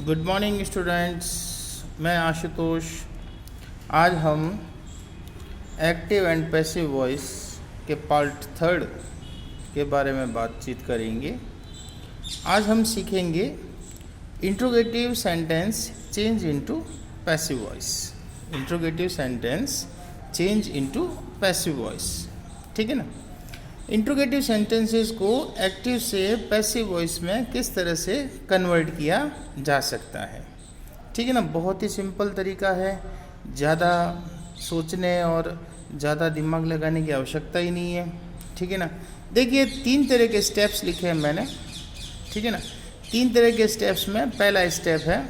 Good morning students, मैं आशुतोष। आज हम एक्टिव एंड पैसिव वॉइस के पार्ट 3 के बारे में बातचीत करेंगे। आज हम सीखेंगे interrogative sentence change into passive voice. Interrogative sentence change into passive voice, ठीक है ना। इंट्रोगेटिव सेंटेंसेस को एक्टिव से पैसिव वॉइस में किस तरह से कन्वर्ट किया जा सकता है, ठीक है ना। बहुत ही सिंपल तरीका है, ज़्यादा सोचने और ज़्यादा दिमाग लगाने की आवश्यकता ही नहीं है, ठीक है ना। देखिए 3 तरह के स्टेप्स लिखे हैं मैंने, ठीक है ना। 3 तरह के स्टेप्स में पहला स्टेप है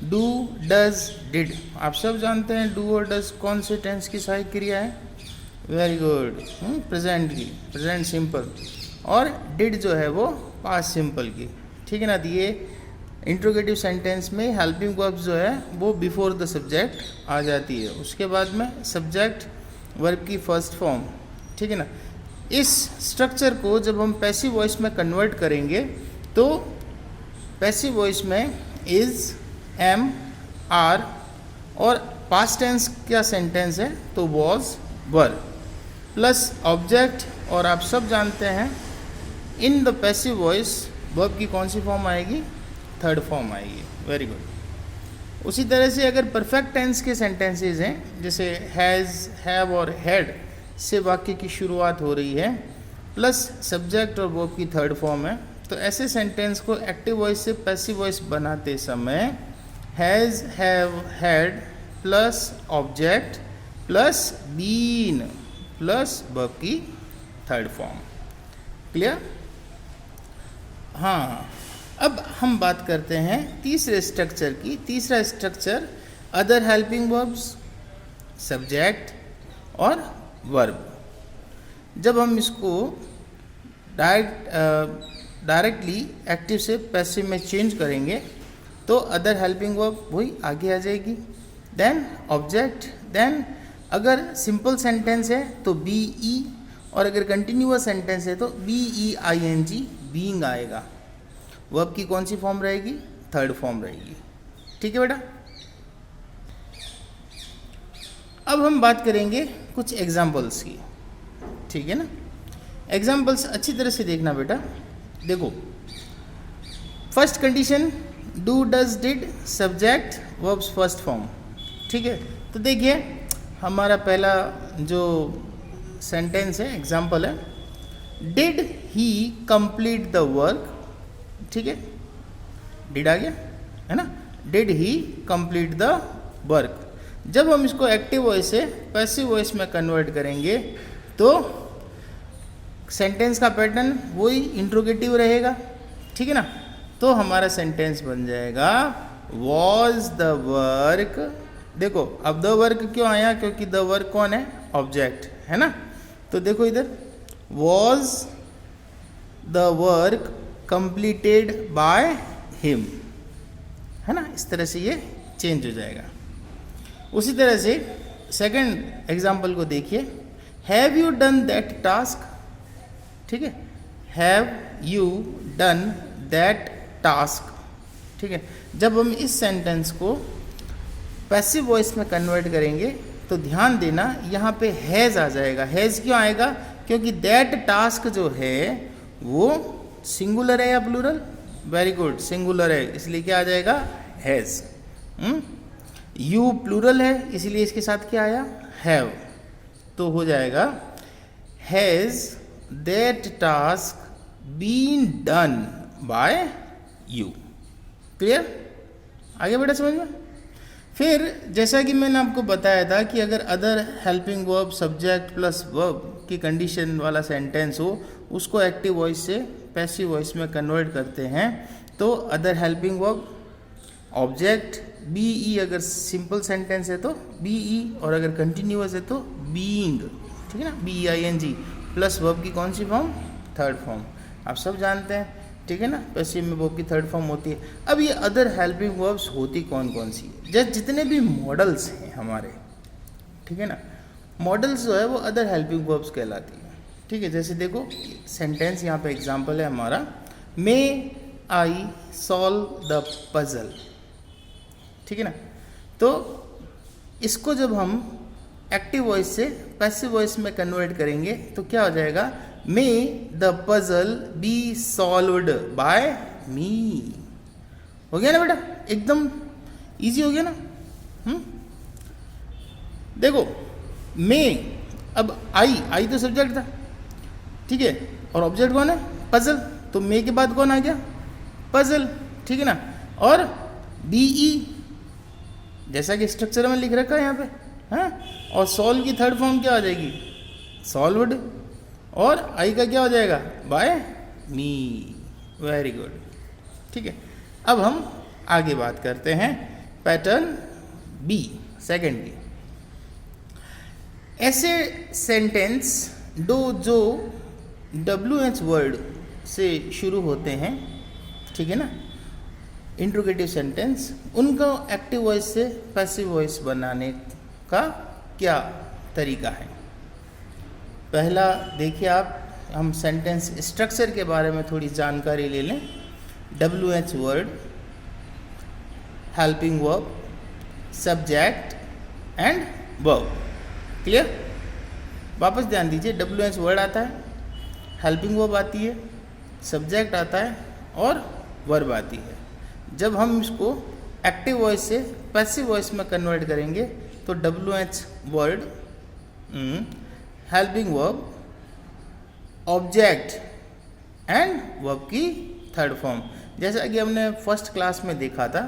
डू, डज, डिड। आप सब जानते हैं डू और डज कौन से टेंस की सहायक क्रिया है। वेरी गुड, प्रेजेंट की, प्रेजेंट सिंपल। और डिड जो है वो पास्ट सिंपल की, ठीक है ना। तो ये इंट्रोगेटिव सेंटेंस में हेल्पिंग वर्ब जो है वो बिफोर द सब्जेक्ट आ जाती है, उसके बाद में सब्जेक्ट वर्ब की फर्स्ट फॉर्म, ठीक है ना। इस स्ट्रक्चर को जब हम पैसिव वॉइस में कन्वर्ट करेंगे तो पैसिव वॉइस में इज, एम, आर और पास्ट टेंस क्या सेंटेंस है तो वॉज, वर प्लस ऑब्जेक्ट। और आप सब जानते हैं in the passive voice verb की कौन सी फॉर्म आएगी, थर्ड फॉर्म आएगी। Very good. उसी तरह से अगर परफेक्ट टेंस के सेंटेंसेस हैं जैसे हैज़, हैव और हैड से वाक्य की शुरुआत हो रही है प्लस सब्जेक्ट और वर्ब की थर्ड फॉर्म है, तो ऐसे सेंटेंस को एक्टिव वॉइस से पैसिव वॉइस बनाते समय has, have, had plus object plus been plus verb की थर्ड फॉर्म। क्लियर? हाँ, अब हम बात करते हैं तीसरे स्ट्रक्चर की। तीसरा structure other helping verbs, subject और वर्ब। जब हम इसको डायरेक्टली एक्टिव से पैसिव में चेंज करेंगे तो अदर हेल्पिंग वर्ब वही आगे आ जाएगी, देन ऑब्जेक्ट, देन अगर सिंपल सेंटेंस है तो बी ई, और अगर कंटिन्यूअस सेंटेंस है तो B E I N G, being आएगा। वर्ब की कौन सी फॉर्म रहेगी, थर्ड फॉर्म रहेगी, ठीक है बेटा। अब हम बात करेंगे कुछ एग्जाम्पल्स की, ठीक है ना। एग्जाम्पल्स अच्छी तरह से देखना बेटा। देखो first condition do, does, did, subject, verbs first form, ठीक है। तो देखिए हमारा पहला जो सेंटेंस है, एग्जाम्पल है, did he complete the work, ठीक है। डिड आ गया है ना, did he complete the work. जब हम इसको एक्टिव वॉइस से पैसिव वॉइस में कन्वर्ट करेंगे तो सेंटेंस का पैटर्न वही इंट्रोगेटिव रहेगा, ठीक है ना। तो हमारा सेंटेंस बन जाएगा वॉज द वर्क। देखो अब द वर्क क्यों आया, क्योंकि द वर्क कौन है, ऑब्जेक्ट है ना। तो देखो इधर was the work completed by him, है ना। इस तरह से ये चेंज हो जाएगा। उसी तरह से सेकंड एग्जांपल को देखिए, have you done that task, ठीक है। Have you done that task, ठीक है। जब हम इस सेंटेंस को पैसिव वॉइस में कन्वर्ट करेंगे तो ध्यान देना यहाँ पे हैज़ आ जाएगा। हैज़ क्यों आएगा, क्योंकि दैट टास्क जो है वो सिंगुलर है या प्लूरल, वेरी गुड, सिंगुलर है, इसलिए क्या आ जाएगा, हैज़। यू प्लूरल है इसलिए इसके साथ क्या आया, हैव, तो हो जाएगा has that task been done by you. Clear? आगे बेटा समझ में। फिर जैसा कि मैंने आपको बताया था कि अगर other helping verb, subject plus verb की कंडीशन वाला सेंटेंस हो उसको एक्टिव वॉइस से पैसिव वॉइस में कन्वर्ट करते हैं तो other helping verb, object, B E अगर सिंपल सेंटेंस है तो बी ई, और अगर कंटिन्यूअस है तो बीइंग, ठीक है ना, B E I N G plus verb की कौन सी फॉर्म, थर्ड फॉर्म। आप सब जानते हैं, ठीक है ना, पैसिव में वर्ब की थर्ड फॉर्म होती है। अब ये अदर हेल्पिंग वर्ब्स होती कौन कौन सी है, जैसे जितने भी मॉडल्स हैं हमारे, ठीक है ना, मॉडल्स जो है वो अदर हेल्पिंग वर्ब्स कहलाती है, ठीक है। जैसे देखो सेंटेंस यहाँ पे एग्जांपल है हमारा, may I solve the puzzle, ठीक है ना। तो इसको जब हम एक्टिव वॉइस से पैसिव वॉइस में कन्वर्ट करेंगे तो क्या हो जाएगा, may the puzzle be solved by me. हो गया ना बेटा, एकदम इजी हो गया ना। देखो मे, अब आई तो सब्जेक्ट था, ठीक है, और ऑब्जेक्ट कौन है, पजल, तो मे के बाद कौन आ गया, पजल, ठीक है ना। और बीई जैसा कि स्ट्रक्चर में लिख रखा है यहाँ पे, हाँ, और सॉल्व की थर्ड फॉर्म क्या हो जाएगी, सॉल्व्ड, और आई का क्या हो जाएगा, बाय मी। वेरी गुड, ठीक है। अब हम आगे बात करते हैं पैटर्न बी, सेकेंड बी। ऐसे सेंटेंस जो WH वर्ड से शुरू होते हैं, ठीक है ना, इंट्रोगेटिव सेंटेंस, उनको एक्टिव वॉइस से पैसिव वॉइस बनाने का क्या तरीका है। पहला देखिए आप, हम सेंटेंस स्ट्रक्चर के बारे में थोड़ी जानकारी ले लें। WH word, helping verb, subject and verb, clear. वापस ध्यान दीजिए, WH वर्ड आता है, हेल्पिंग वर्ब आती है, सब्जेक्ट आता है और वर्ब आती है। जब हम इसको एक्टिव वॉइस से पैसिव वॉइस में कन्वर्ट करेंगे तो WH word, helping verb, object and verb की थर्ड फॉर्म, जैसा कि हमने फर्स्ट क्लास में देखा था।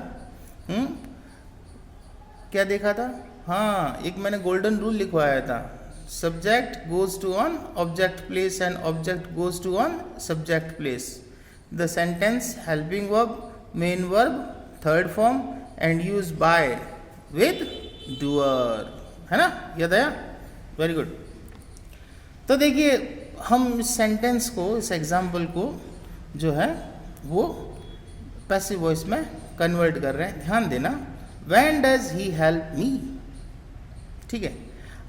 क्या देखा था, हाँ, एक मैंने गोल्डन रूल लिखवाया था, subject goes to on object place and object goes to on subject place. The sentence helping verb, main verb, third form and use by with doer, है ना, याद आया, वेरी गुड। तो देखिए हम इस सेंटेंस को, इस एग्जाम्पल को जो है वो पैसिव वॉइस में कन्वर्ट कर रहे हैं। ध्यान देना, when does he help me, ठीक है।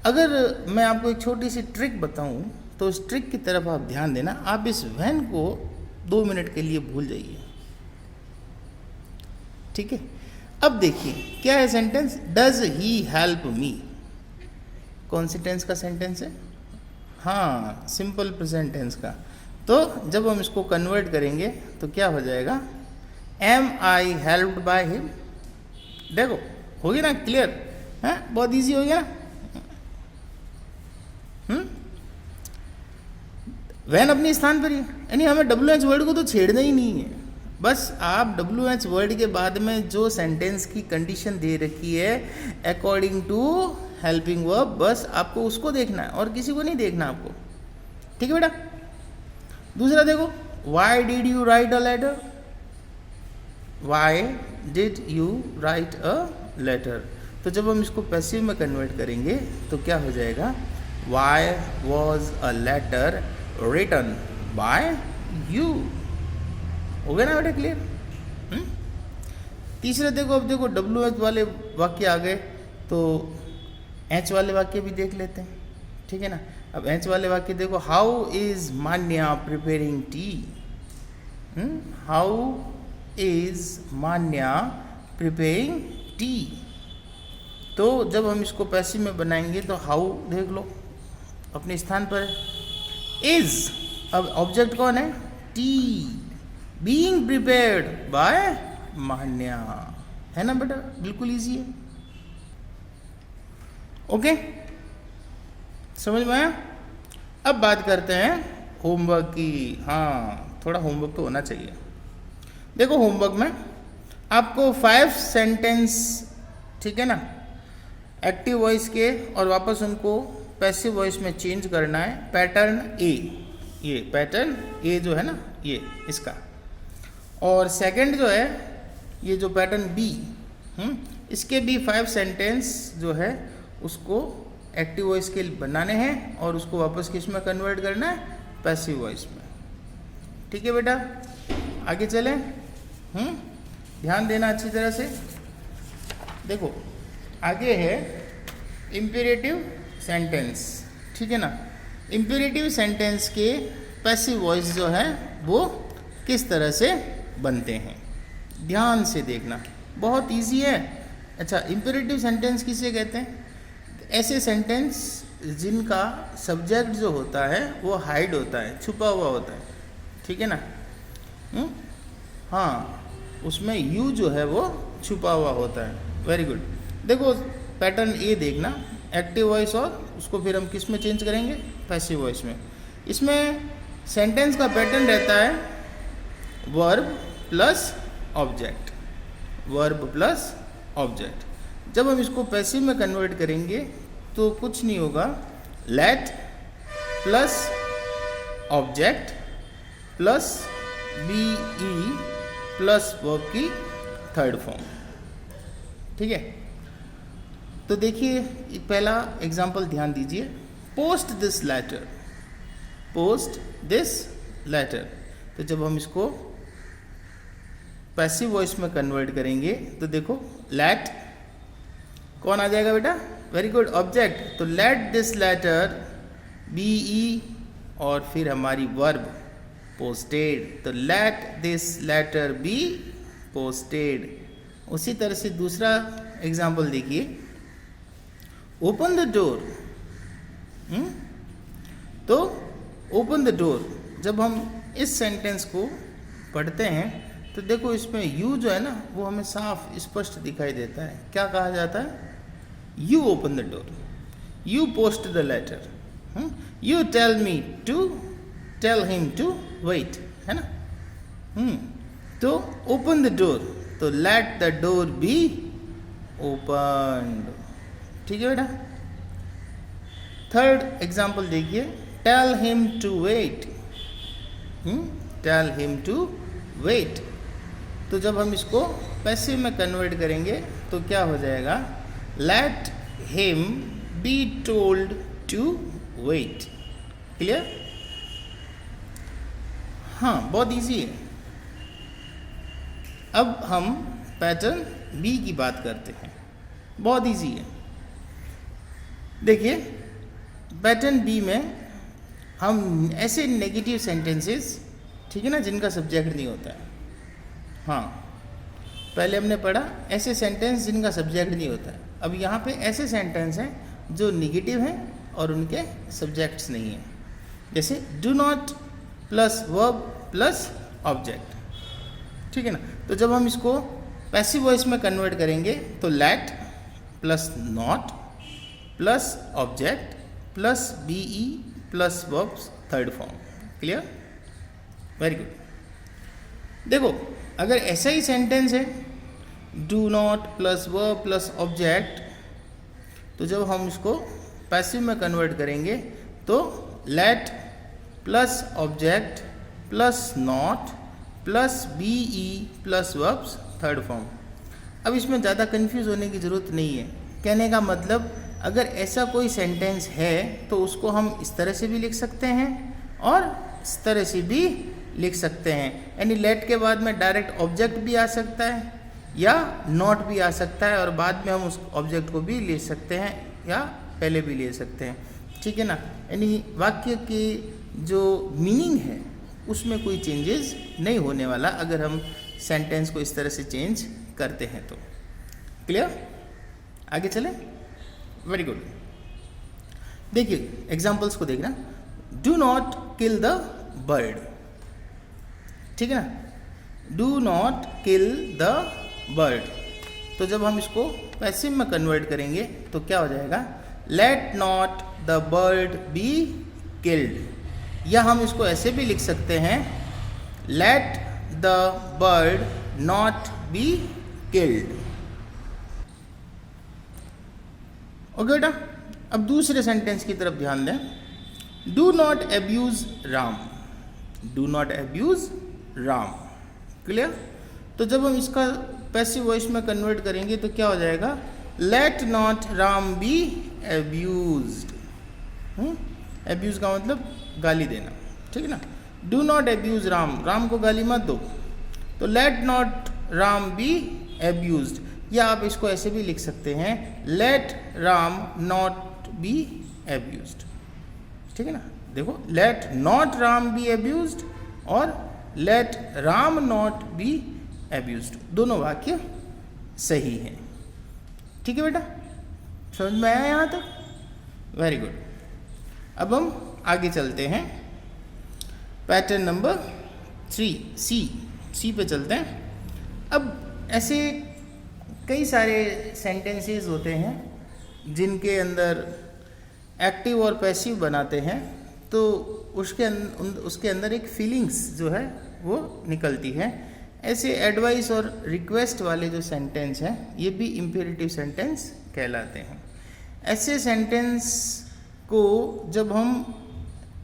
अगर मैं आपको एक छोटी सी ट्रिक बताऊं तो उस ट्रिक की तरफ आप ध्यान देना। आप इस व्हेन को 2 मिनट के लिए भूल जाइए, ठीक है। अब देखिए क्या है sentence, does he help me, कौन सी टेंस का सेंटेंस है, हाँ, सिंपल प्रेजेंट टेंस का। तो जब हम इसको कन्वर्ट करेंगे तो क्या हो जाएगा, am I helped by him. देखो हो गया ना, क्लियर है, बहुत इजी हो गया। वैन अपने स्थान पर ही, यानी हमें WH वर्ड को तो छेड़ना ही नहीं है। बस आप WH वर्ड के बाद में जो सेंटेंस की कंडीशन दे रखी है अकॉर्डिंग टू हेल्पिंग वर्ब, बस आपको उसको देखना है और किसी को नहीं देखना आपको, ठीक है बेटा। दूसरा देखो, why did you write a letter, why did you write a letter. तो जब हम इसको पैसिव में कन्वर्ट करेंगे तो क्या हो जाएगा, why was a letter written by you. हो गया ना बेटा, क्लियर। तीसरा देखो, अब देखो WH वाले वाक्य आ गए तो H वाले वाक्य भी देख लेते हैं, ठीक है ना। अब H वाले वाक्य देखो, how is Manya preparing T, how is Manya preparing T. तो जब हम इसको पैसिव में बनाएंगे तो हाउ देख लो अपने स्थान पर है, इज, अब ऑब्जेक्ट कौन है, टी, बीइंग प्रिपेयर्ड बाय मान्या, है ना बेटा, बिल्कुल इजी है। ओके, समझ में आया। अब बात करते हैं होमवर्क की। हाँ, थोड़ा होमवर्क तो होना चाहिए। देखो होमवर्क में आपको 5 सेंटेंस, ठीक है ना, एक्टिव वॉइस के, और वापस उनको पैसिव वॉइस में चेंज करना है। पैटर्न ए, ये पैटर्न ए जो है ना, ये इसका, और सेकंड जो है ये जो पैटर्न बी, इसके भी 5 सेंटेंस जो है उसको एक्टिव वॉइस के बनाने हैं और उसको वापस किस में कन्वर्ट करना है, पैसिव वॉइस में, ठीक है बेटा। आगे चलें, ध्यान देना अच्छी तरह से। देखो आगे है इम्पेरेटिव सेंटेंस, ठीक है ना। इम्पेरेटिव सेंटेंस के पैसिव वॉइस जो है वो किस तरह से बनते हैं, ध्यान से देखना, बहुत इजी है। अच्छा, इम्पेरेटिव सेंटेंस किसे कहते हैं? ऐसे सेंटेंस जिनका सब्जेक्ट जो होता है वो हाइड होता है, छुपा हुआ होता है, ठीक है ना? हाँ, उसमें यू जो है वो छुपा हुआ होता है। Very good. देखो पैटर्न ए देखना, एक्टिव वॉइस और उसको फिर हम किस में चेंज करेंगे? पैसिव वॉइस में। इसमें सेंटेंस का पैटर्न रहता है verb plus object, verb plus object. जब हम इसको पैसिव में कन्वर्ट करेंगे तो कुछ नहीं होगा, let plus object plus B E plus verb की थर्ड फॉर्म, ठीक है? तो देखिए पहला एग्जांपल ध्यान दीजिए, post this letter, post this letter. तो जब हम इसको पैसिव वॉइस में कन्वर्ट करेंगे तो देखो लेट कौन आ जाएगा बेटा? Very good, object. तो let this letter be E और फिर हमारी वर्ब पोस्टेड, तो let this letter be posted. उसी तरह से दूसरा एग्जाम्पल देखिए, ओपन द डोर। तो ओपन द डोर जब हम इस सेंटेंस को पढ़ते हैं तो देखो इसमें यू जो है ना वो हमें साफ स्पष्ट दिखाई देता है। क्या कहा जाता है? You open the door, you post the letter, you tell me to tell him to wait, है ना? तो ओपन द डोर, तो let the door be opened, ठीक है बेटा? थर्ड एग्जाम्पल देखिए, tell him to wait, tell him to wait. तो जब हम इसको पैसिव में कन्वर्ट करेंगे तो क्या हो जाएगा? Let him be told to wait. Clear? हाँ, बहुत इजी है। अब हम पैटर्न बी की बात करते हैं, बहुत इजी है। देखिए पैटर्न बी में हम ऐसे नेगेटिव सेंटेंसेस, ठीक है ना, जिनका सब्जेक्ट नहीं होता है। हाँ, पहले हमने पढ़ा ऐसे सेंटेंस जिनका सब्जेक्ट नहीं होता है। अब यहाँ पे ऐसे सेंटेंस हैं जो निगेटिव हैं और उनके सब्जेक्ट्स नहीं हैं। जैसे do not plus verb plus object, ठीक है ना? तो जब हम इसको पैसिव वॉइस में कन्वर्ट करेंगे तो let plus not plus object plus B E plus verbs third form. Clear? Very good. देखो अगर ऐसा ही सेंटेंस है do not plus verb plus object, तो जब हम इसको पैसिव में कन्वर्ट करेंगे तो let plus object plus not plus B E plus verbs third form. अब इसमें ज़्यादा कंफ्यूज होने की ज़रूरत नहीं है। कहने का मतलब अगर ऐसा कोई सेंटेंस है तो उसको हम इस तरह से भी लिख सकते हैं और इस तरह से भी लिख सकते हैं। यानी लेट के बाद में डायरेक्ट ऑब्जेक्ट भी आ सकता है या नॉट भी आ सकता है और बाद में हम उस ऑब्जेक्ट को भी ले सकते हैं या पहले भी ले सकते हैं, ठीक है ना? यानी वाक्य की जो मीनिंग है उसमें कोई चेंजेस नहीं होने वाला अगर हम सेंटेंस को इस तरह से चेंज करते हैं तो। क्लियर? आगे चलें? Very good. देखिए एग्जाम्पल्स को देखना, do not kill the bird, ठीक है ना? Do not kill the bird. तो जब हम इसको पैसिव में कन्वर्ट करेंगे तो क्या हो जाएगा? Let not the bird be killed, या हम इसको ऐसे भी लिख सकते हैं let the bird not be killed. Okay बेटा, अब दूसरे सेंटेंस की तरफ ध्यान दें। Do not abuse Ram, do not abuse Ram. Clear? तो जब हम इसका पैसिव वॉइस में कन्वर्ट करेंगे तो क्या हो जाएगा? Let not Ram be abused. Abuse का मतलब गाली देना, ठीक है ना? Do not abuse Ram, Ram को गाली मत दो। तो let not Ram be abused, या आप इसको ऐसे भी लिख सकते हैं let Ram not be abused, ठीक है ना? देखो let not Ram be abused और let Ram not be abused, दोनों वाक्य सही हैं। ठीक है बेटा, समझ में आया यहाँ तक? Very good. अब हम आगे चलते हैं, पैटर्न नंबर 3 सी पे चलते हैं। अब ऐसे कई सारे सेंटेंसेस होते हैं जिनके अंदर एक्टिव और पैसिव बनाते हैं, तो उसके अंदर एक फीलिंग्स जो है वो निकलती है। ऐसे एडवाइस और रिक्वेस्ट वाले जो सेंटेंस हैं ये भी इम्पेरेटिव सेंटेंस कहलाते हैं। ऐसे सेंटेंस को जब हम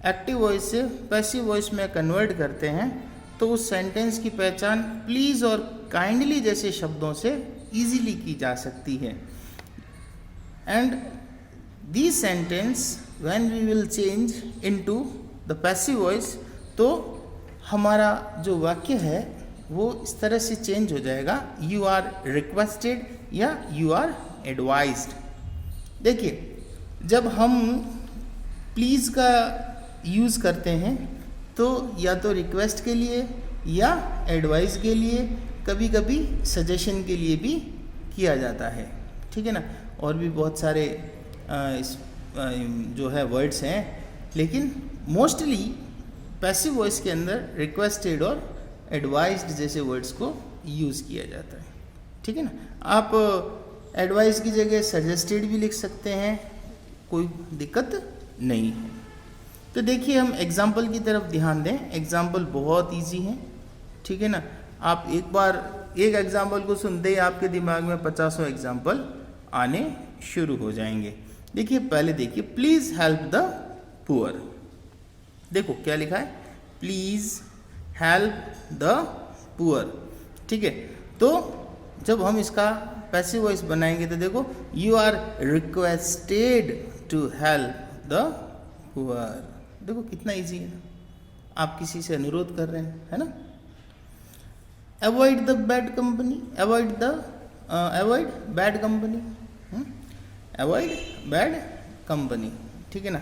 एक्टिव वॉइस से पैसिव वॉइस में कन्वर्ट करते हैं तो उस सेंटेंस की पहचान प्लीज़ और काइंडली जैसे शब्दों से इजीली की जा सकती है। And this sentence when we will change into the passive voice, तो हमारा जो वाक्य है वो इस तरह से चेंज हो जाएगा, यू आर रिक्वेस्टेड या यू आर एडवाइज्ड। देखिए, जब हम प्लीज़ का यूज़ करते हैं तो या तो रिक्वेस्ट के लिए या एडवाइस के लिए, कभी कभी सजेशन के लिए भी किया जाता है, ठीक है ना। और भी बहुत सारे जो है वर्ड्स हैं, लेकिन मोस्टली पैसिव वॉइस के अंदर रिक्वेस्टेड और एडवाइज्ड जैसे वर्ड्स को यूज़ किया जाता है, ठीक है ना। आप एडवाइस की जगह सजेस्टेड भी लिख सकते हैं, कोई दिक्कत नहीं है। तो देखिए, हम एग्जाम्पल की तरफ ध्यान दें। एग्जाम्पल बहुत इजी है, ठीक है ना। आप एक बार एक एग्जाम्पल को सुनते ही आपके दिमाग में 50 एग्जाम्पल आने शुरू हो जाएंगे। देखिए, पहले देखिए, प्लीज़ हेल्प द पुअर। देखो क्या लिखा है, प्लीज़ हेल्प द पुअर, ठीक है। तो जब हम इसका पैसिव वॉइस बनाएंगे तो देखो, you are requested to help the poor. देखो कितना इजी है, आप किसी से अनुरोध कर रहे हैं, है ना। Avoid the bad company, avoid bad company, avoid bad company, ठीक है ना।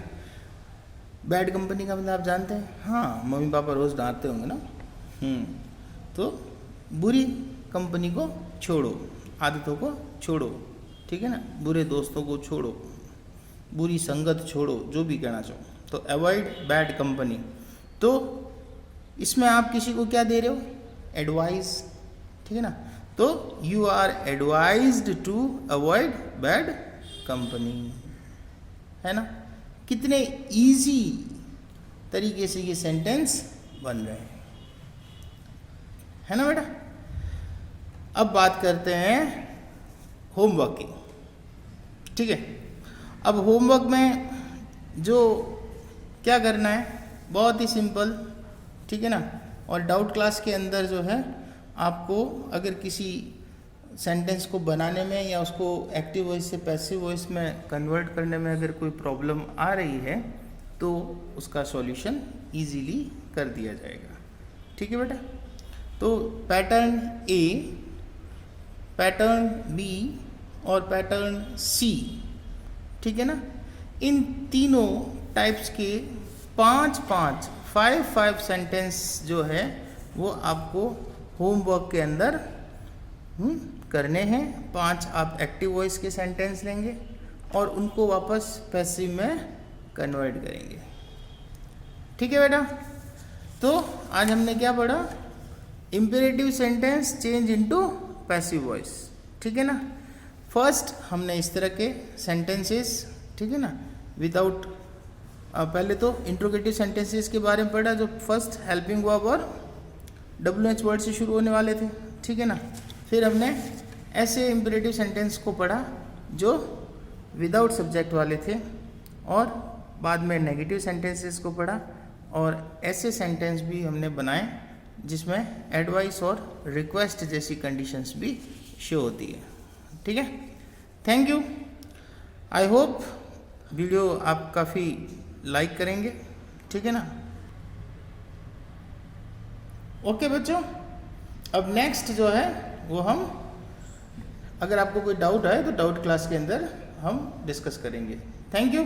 बैड कंपनी का मतलब आप जानते हैं, हाँ, मम्मी पापा रोज़ डांटते होंगे ना। तो बुरी कंपनी को छोड़ो, आदतों को छोड़ो, ठीक है ना। बुरे दोस्तों को छोड़ो, बुरी संगत छोड़ो, जो भी कहना चाहो। तो अवॉइड बैड कंपनी, तो इसमें आप किसी को क्या दे रहे हो, एडवाइस, ठीक है ना। तो you are advised to avoid bad company, है ना। कितने इजी तरीके से ये सेंटेंस बन रहे हैं, है ना बेटा। अब बात करते हैं होमवर्क की, ठीक है। अब होमवर्क में जो क्या करना है, बहुत ही सिंपल, ठीक है ना। और डाउट क्लास के अंदर जो है, आपको अगर किसी सेंटेंस को बनाने में या उसको एक्टिव वॉइस से पैसिव वॉइस में कन्वर्ट करने में अगर कोई प्रॉब्लम आ रही है तो उसका सॉल्यूशन इजीली कर दिया जाएगा, ठीक है बेटा। तो पैटर्न ए, पैटर्न बी और पैटर्न सी, ठीक है ना। इन तीनों टाइप्स के 5 सेंटेंस जो है वो आपको होमवर्क के अंदर करने हैं। 5 आप एक्टिव वॉइस के सेंटेंस लेंगे और उनको वापस पैसिव में कन्वर्ट करेंगे, ठीक है बेटा। तो आज हमने क्या पढ़ा, imperative sentence change into passive voice, ठीक है ना। फर्स्ट हमने इस तरह के सेंटेंसेस, ठीक है ना, विदाउट पहले तो इंट्रोगेटिव सेंटेंसेस के बारे में पढ़ा, जो फर्स्ट हेल्पिंग वर्ब और WH वर्ड से शुरू होने वाले थे, ठीक है ना। फिर हमने ऐसे इम्पेरेटिव सेंटेंस को पढ़ा जो विदाउट सब्जेक्ट वाले थे, और बाद में नेगेटिव सेंटेंसेस को पढ़ा, और ऐसे सेंटेंस भी हमने बनाए जिसमें एडवाइस और रिक्वेस्ट जैसी कंडीशंस भी शो होती है, ठीक है। Thank you. I hope video आप काफ़ी लाइक करेंगे, ठीक है ना। ओके बच्चों, अब नेक्स्ट जो है वो हम, अगर आपको कोई डाउट है तो डाउट क्लास के अंदर हम डिस्कस करेंगे। Thank you.